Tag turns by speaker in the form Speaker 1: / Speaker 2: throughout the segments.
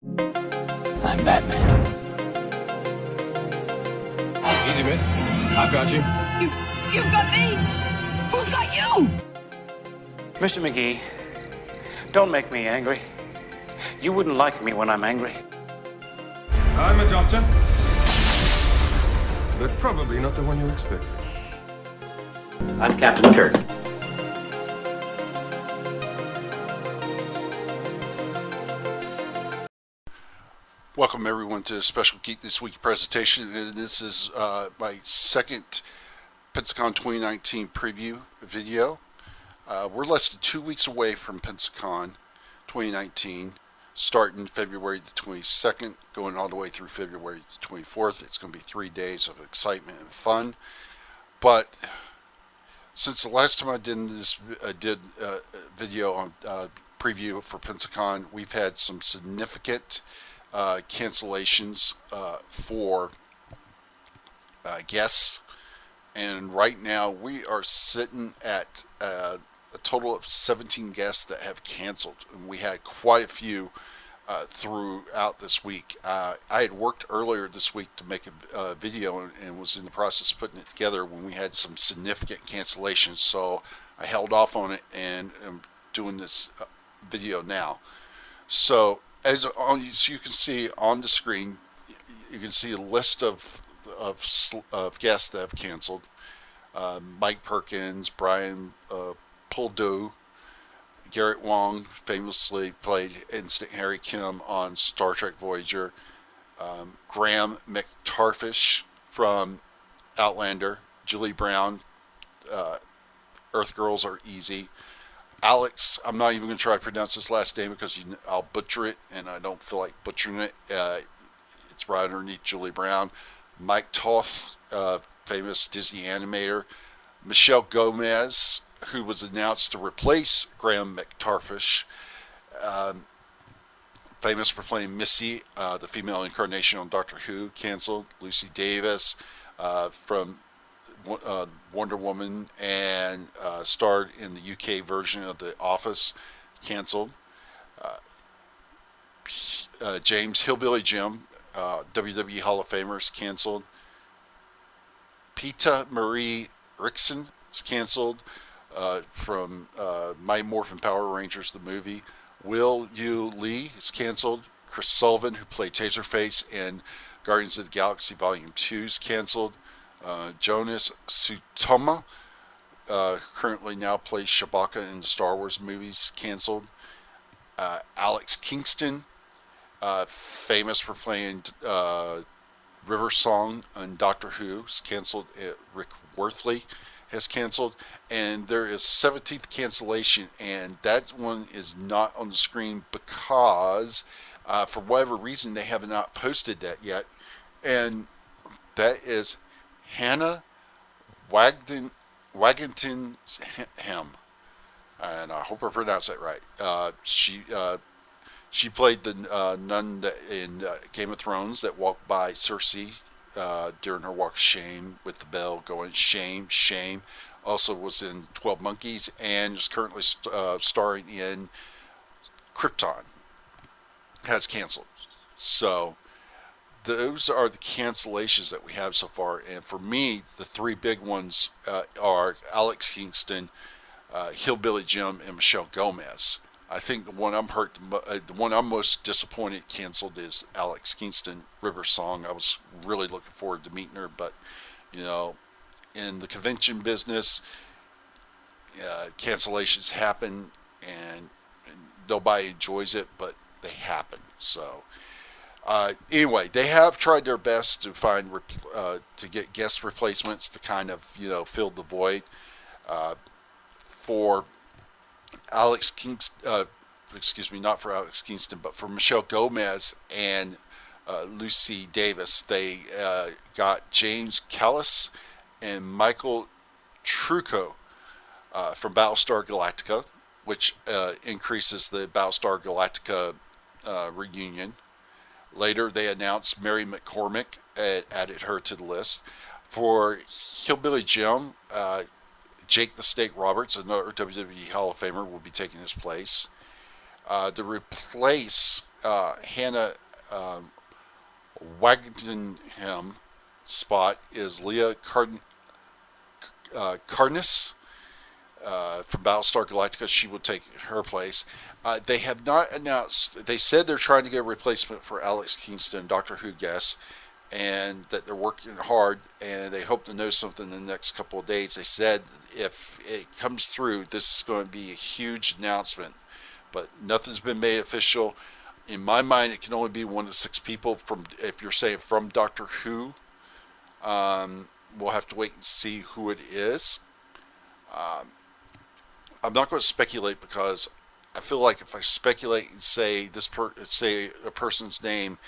Speaker 1: I'm Batman.
Speaker 2: Easy, miss. I've got you.
Speaker 3: You've got me! Who's got you?
Speaker 1: Mr. McGee, don't make me angry. You wouldn't like me when I'm angry.
Speaker 4: I'm a doctor, but probably not the one you expect.
Speaker 5: I'm Captain Kirk.
Speaker 6: Welcome everyone to a special Geek This Week presentation, and this is my second Pensacon 2019 preview video. We're less than 2 weeks away from Pensacon 2019, starting February the 22nd, going all the way through February the 24th. It's going to be 3 days of excitement and fun. But since the last time I did this, video on preview for Pensacon, we've had some significant cancellations for guests, and right now we are sitting at a total of 17 guests that have canceled, and we had quite a few throughout this week. I had worked earlier this week to make a video and was in the process of putting it together when we had some significant cancellations, so I held off on it and am doing this video now. So as you can see on the screen, you can see a list of guests that have canceled. Mike Perkins, Brian Puldu, Garrett Wong famously played Instant Harry Kim on Star Trek Voyager, Graham McTarfish from Outlander, Julie Brown, Earth Girls Are Easy, Alex, I'm not even going to try to pronounce this last name because I'll butcher it, and I don't feel like butchering it. It's right underneath Julie Brown. Mike Toth, famous Disney animator. Michelle Gomez, who was announced to replace Graham McTarfish, famous for playing Missy, the female incarnation on Doctor Who, canceled. Lucy Davis from Wonder Woman and starred in the UK version of The Office, canceled. James Hillbilly Jim, WWE Hall of Famer, is canceled. Peta Marie Rickson is canceled from Mighty Morphin Power Rangers, the movie. Will Yu Lee is canceled. Chris Sullivan, who played Taserface in Guardians of the Galaxy Volume 2, is canceled. Jonas Sutoma, currently now plays Chewbacca in the Star Wars movies, canceled. Alex Kingston, famous for playing River Song on Doctor Who, is canceled. Rick Worthley has canceled. And there is a 17th cancellation, and that one is not on the screen because for whatever reason they have not posted that yet. And that is Hannah Wagenton Ham, and I hope I pronounced that right. She played the nun in Game of Thrones that walked by Cersei during her walk of shame with the bell going shame, shame. Also was in 12 Monkeys and is currently starring in Krypton. Has canceled. So those are the cancellations that we have so far, and for me, the three big ones are Alex Kingston, Hillbilly Jim, and Michelle Gomez. I think the one I'm most disappointed canceled is Alex Kingston, River Song. I was really looking forward to meeting her, but you know, in the convention business, cancellations happen, and nobody enjoys it, but they happen. So. Anyway, they have tried their best to find to get guest replacements to kind of fill the void. For Alex Kingston, not for Alex Kingston, but for Michelle Gomez and Lucy Davis, they got James Callis and Michael Trucco from Battlestar Galactica, which increases the Battlestar Galactica reunion. Later, they announced Mary McCormick and added her to the list. For Hillbilly Jim, Jake the Snake Roberts, another WWE Hall of Famer, will be taking his place. To replace Hannah Wagenham spot is Leah Carness from Battlestar Galactica. She will take her place. They have not announced. They said they're trying to get a replacement for Alex Kingston, Doctor Who guest, and that they're working hard, and they hope to know something in the next couple of days. They said if it comes through, this is going to be a huge announcement, but nothing's been made official. In my mind, it can only be 1 to 6 people from, if you're saying from Doctor Who. We'll have to wait and see who it is. I'm not going to speculate because I feel like if I speculate and say say a person's name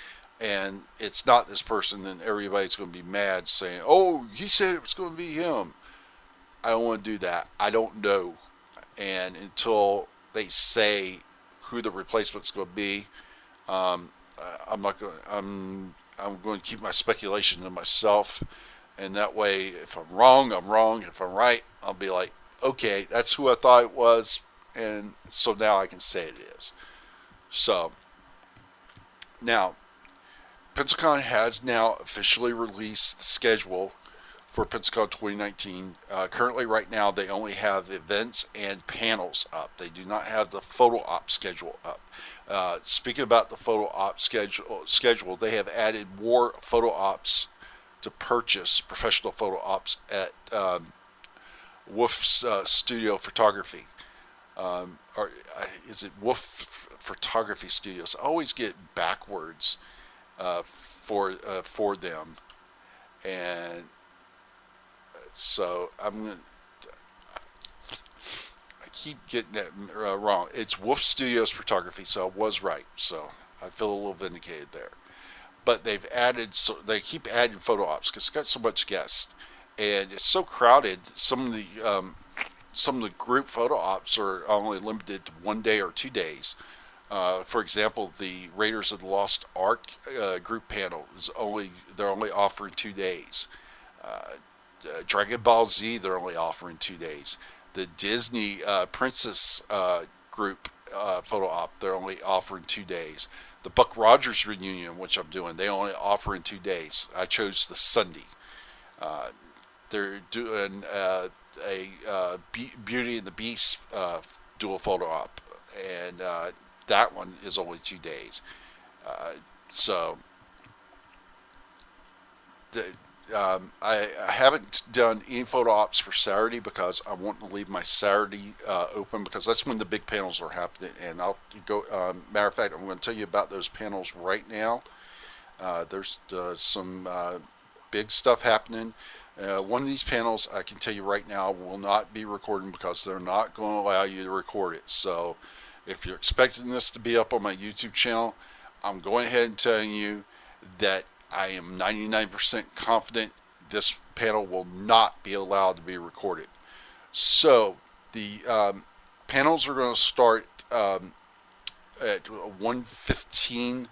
Speaker 6: and it's not this person, then everybody's going to be mad saying, "Oh, he said it was going to be him." I don't want to do that. I don't know, and until they say who the replacement's going to be, I'm not going. I'm going to keep my speculation to myself, and that way, if I'm wrong, I'm wrong. If I'm right, I'll be like, okay, that's who I thought it was, and so now I can say it is. So, now, Pensacon has now officially released the schedule for Pensacon 2019. Currently, right now, they only have events and panels up. They do not have the photo op schedule up. Speaking about the photo op schedule, they have added more photo ops to purchase, professional photo ops at Wolf's Studio Photography. Or is it Wolf Photography Studios? I always get backwards for them, and so I keep getting that wrong. It's Wolf Studios Photography, so I was right. So I feel a little vindicated there. But they've added, so they keep adding photo ops because it's got so much guests, and it's so crowded. Some of the group photo ops are only limited to 1 day or 2 days. For example, the Raiders of the Lost Ark group panel they're only offering 2 days. Dragon Ball Z, they're only offering 2 days. The Disney Princess group photo op, they're only offering 2 days. The Buck Rogers reunion, which I'm doing, they only offer in 2 days. I chose the Sunday. They're doing a Beauty and the Beast dual photo op, and that one is only 2 days. So I haven't done any photo ops for Saturday because I want to leave my Saturday open because that's when the big panels are happening. And I'll go. Matter of fact, I'm going to tell you about those panels right now. There's some big stuff happening. One of these panels, I can tell you right now, will not be recording because they're not going to allow you to record it. So if you're expecting this to be up on my YouTube channel, I'm going ahead and telling you that I am 99% confident this panel will not be allowed to be recorded. So the panels are going to start at 1:15.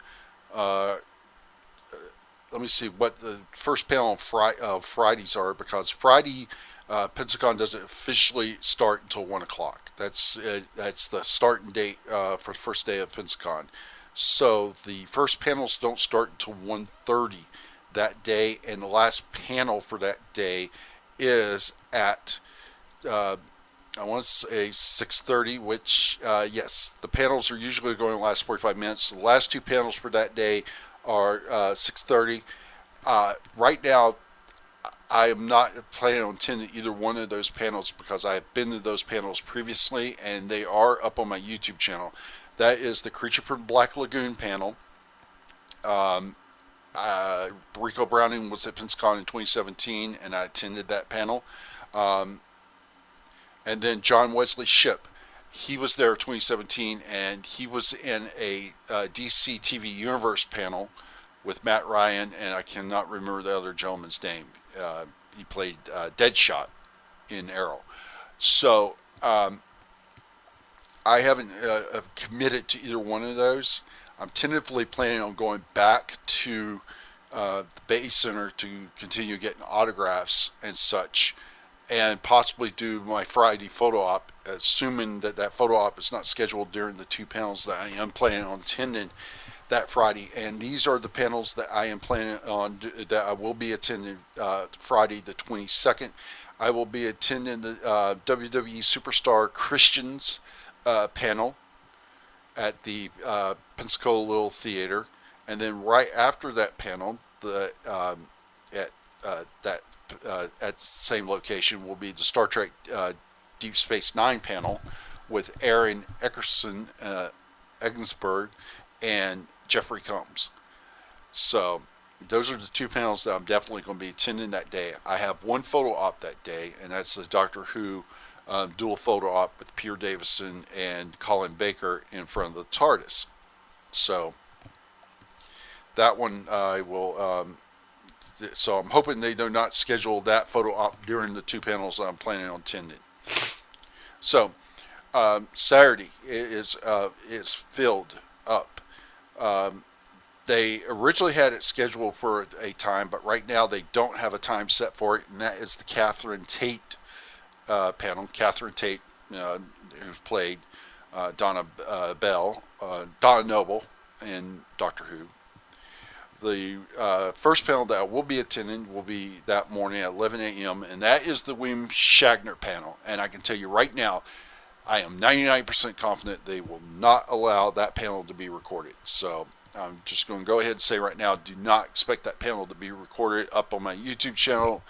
Speaker 6: Let me see what the first panel on Fridays are, because Friday Pensacon doesn't officially start until 1 o'clock. That's the starting date for the first day of Pensacon. So the first panels don't start until 1:30 that day, and the last panel for that day is at I want to say 6:30, which yes, the panels are usually going to last 45 minutes. The last 2 panels for that day are 6:30. Right now, I am not planning on attending either one of those panels because I have been to those panels previously, and they are up on my YouTube channel. That is the Creature from Black Lagoon panel. Rico Browning was at Pensacon in 2017, and I attended that panel. And then John Wesley Shipp, he was there in 2017, and he was in a DC TV Universe panel with Matt Ryan, and I cannot remember the other gentleman's name. He played Deadshot in Arrow. So I haven't committed to either one of those. I'm tentatively planning on going back to the Bay Center to continue getting autographs and such, and possibly do my Friday photo op, assuming that that photo op is not scheduled during the 2 panels that I am planning on attending. that Friday. And these are the panels that I am planning on, that I will be attending Friday the 22nd. I will be attending the WWE Superstar Christians panel at the Pensacon Little Theater. And then right after that panel, at the same location will be the Star Trek Deep Space Nine panel with Aaron Eckerson, Egensberg, and Jeffrey Combs. So those are the two panels that I'm definitely going to be attending that day. I have one photo op that day, and that's the Doctor Who dual photo op with Peter Davison and Colin Baker in front of the TARDIS. So that one I will. So I'm hoping they do not schedule that photo op during the two panels I'm planning on attending. So Saturday is filled up. They originally had it scheduled for a time, but right now they don't have a time set for it, and that is the Catherine Tate panel. Catherine Tate, who played Donna Noble in Doctor Who. The first panel that I will be attending will be that morning at 11 a.m., and that is the William Shatner panel. And I can tell you right now, I am 99% confident they will not allow that panel to be recorded. So I'm just going to go ahead and say right now, do not expect that panel to be recorded up on my YouTube channel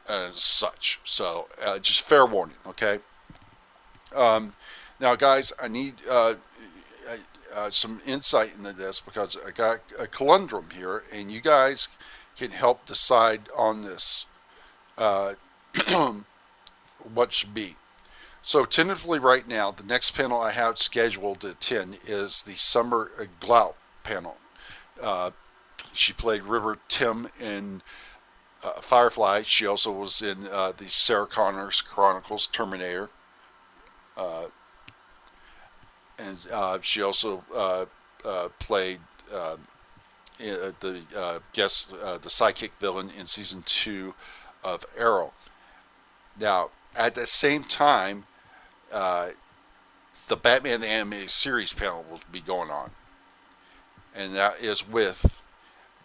Speaker 6: and such. So just fair warning, okay? Now, guys, I need some insight into this because I got a conundrum here, and you guys can help decide on this, what should be. So tentatively right now, the next panel I have scheduled to attend is the Summer Glau panel. She played River Tim in Firefly. She also was in the Sarah Connor's Chronicles Terminator. And she also played the psychic villain in season 2 of Arrow. Now, at the same time, the Batman the Animated Series panel will be going on, and that is with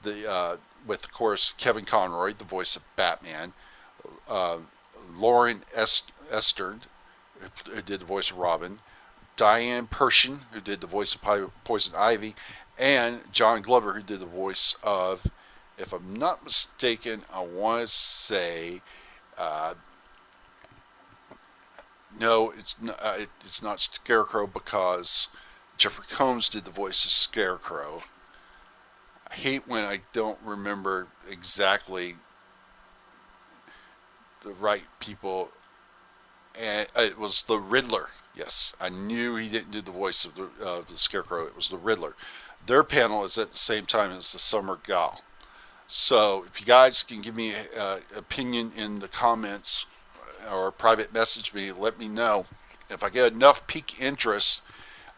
Speaker 6: of course Kevin Conroy, the voice of Batman, Lauren Esterd, who did the voice of Robin, Diane Pershing, who did the voice of Poison Ivy, and John Glover, who did the voice of, if I'm not mistaken, I want to say, no, it's not Scarecrow, because Jeffrey Combs did the voice of Scarecrow. I hate when I don't remember exactly the right people, and it was the Riddler. Yes, I knew he didn't do the voice of the Scarecrow. It was the Riddler. Their panel is at the same time as the Summer Gal. So if you guys can give me an opinion in the comments or private message me, let me know. If I get enough peak interest,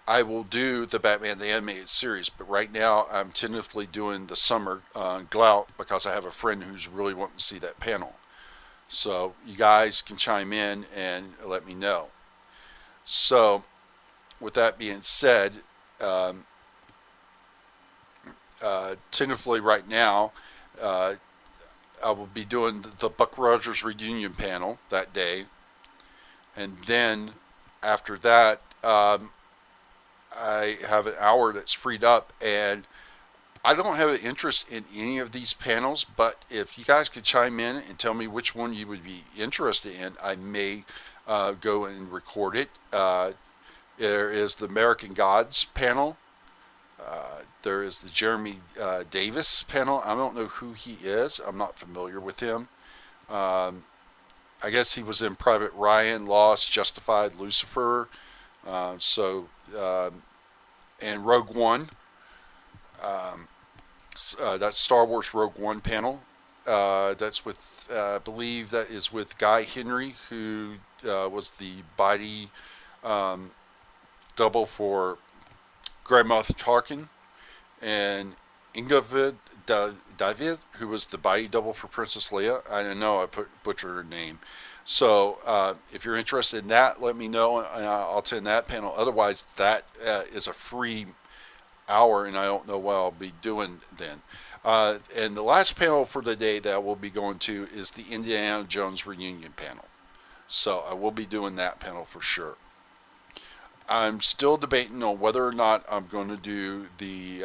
Speaker 6: I will do the Batman the Animated Series. But right now, I'm tentatively doing the Summer Glau because I have a friend who's really wanting to see that panel. So you guys can chime in and let me know. So, with that being said, tentatively right now, I will be doing the Buck Rogers reunion panel that day, and then after that, I have an hour that's freed up, and I don't have an interest in any of these panels, but if you guys could chime in and tell me which one you would be interested in, I may go and record it. There is the American Gods panel. There is the Jeremy Davis panel. I don't know who he is. I'm not familiar with him. I guess he was in Private Ryan, Lost, Justified, Lucifer. And Rogue One. That's Star Wars Rogue One panel. That's with, I believe that is with Guy Henry, who was the body double for Grand Moff Tarkin, and Ingrid David, who was the body double for Princess Leia. I don't know, I butchered her name. So if you're interested in that, let me know, and I'll attend that panel. Otherwise, that is a free hour, and I don't know what I'll be doing then. And the last panel for the day that I will be going to is the Indiana Jones reunion panel. So I will be doing that panel for sure. I'm still debating on whether or not I'm going to do the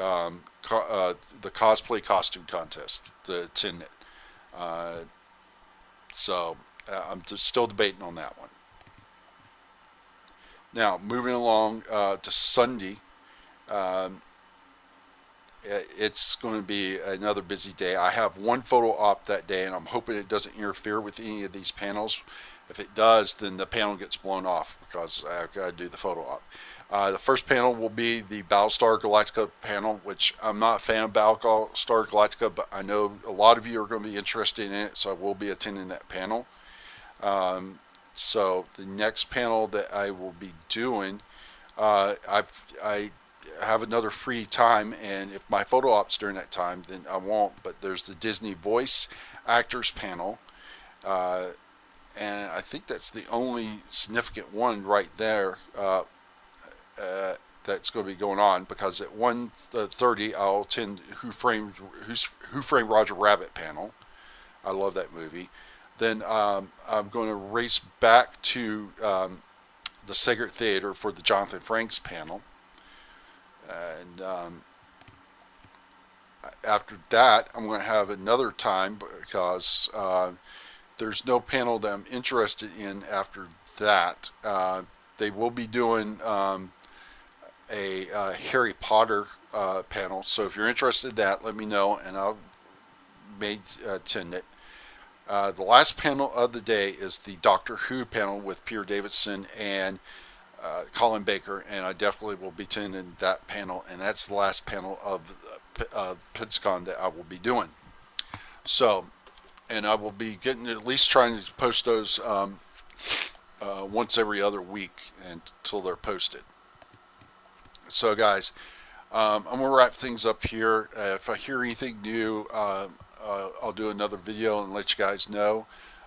Speaker 6: cosplay costume contest, the 10 knit. So I'm still debating on that one. Now, moving along to Sunday, it's going to be another busy day. I have one photo op that day, and I'm hoping it doesn't interfere with any of these panels. If it does, then the panel gets blown off because I've got to do the photo op. The first panel will be the Battlestar Galactica panel, which I'm not a fan of Battlestar Galactica, but I know a lot of you are going to be interested in it, so I will be attending that panel. So the next panel that I will be doing, I have another free time, and if my photo ops during that time, then I won't. But there's the Disney voice actors panel, and I think that's the only significant one right there that's going to be going on, because at 1:30 I'll attend Who Framed Roger Rabbit panel. I love that movie. Then I'm going to race back to the Sager Theater for the Jonathan Frakes panel. And after that, I'm going to have another time because there's no panel that I'm interested in after that. They will be doing a Harry Potter panel. So if you're interested in that, let me know, and I'll attend it. The last panel of the day is the Doctor Who panel with Peter Davison and Colin Baker, and I definitely will be attending that panel, and that's the last panel of Pensacon that I will be doing. So, and I will be getting, at least trying to post those once every other week until they're posted. So guys, I'm going to wrap things up here. If I hear anything new, I'll do another video and let you guys know.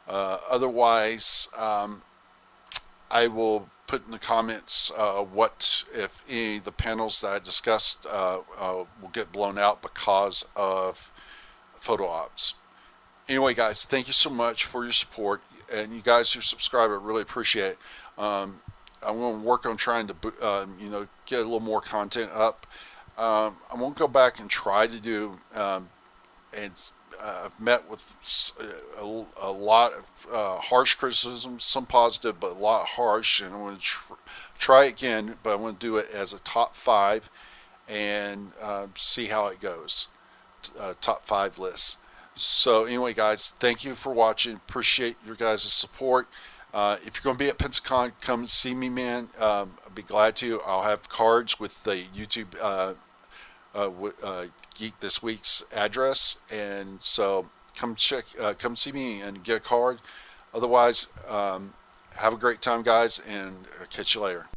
Speaker 6: Otherwise, I will put in the comments what, if any of the panels that I discussed will get blown out because of photo ops. Anyway, guys, thank you so much for your support, and you guys who subscribe, I really appreciate it. I'm going to work on trying to get a little more content up. I'm going to go back and try to do I've met with a lot of harsh criticism, some positive, but a lot harsh, and I'm going to try again, but I'm going to do it as a top 5 and see how it goes. Top 5 list. So anyway, guys, thank you for watching. Appreciate your guys' support. If you're going to be at Pensacon, come see me, man. I'll be glad to. I'll have cards with the YouTube Geek This Week's address, and so come see me and get a card. Otherwise, have a great time, guys, and catch you later.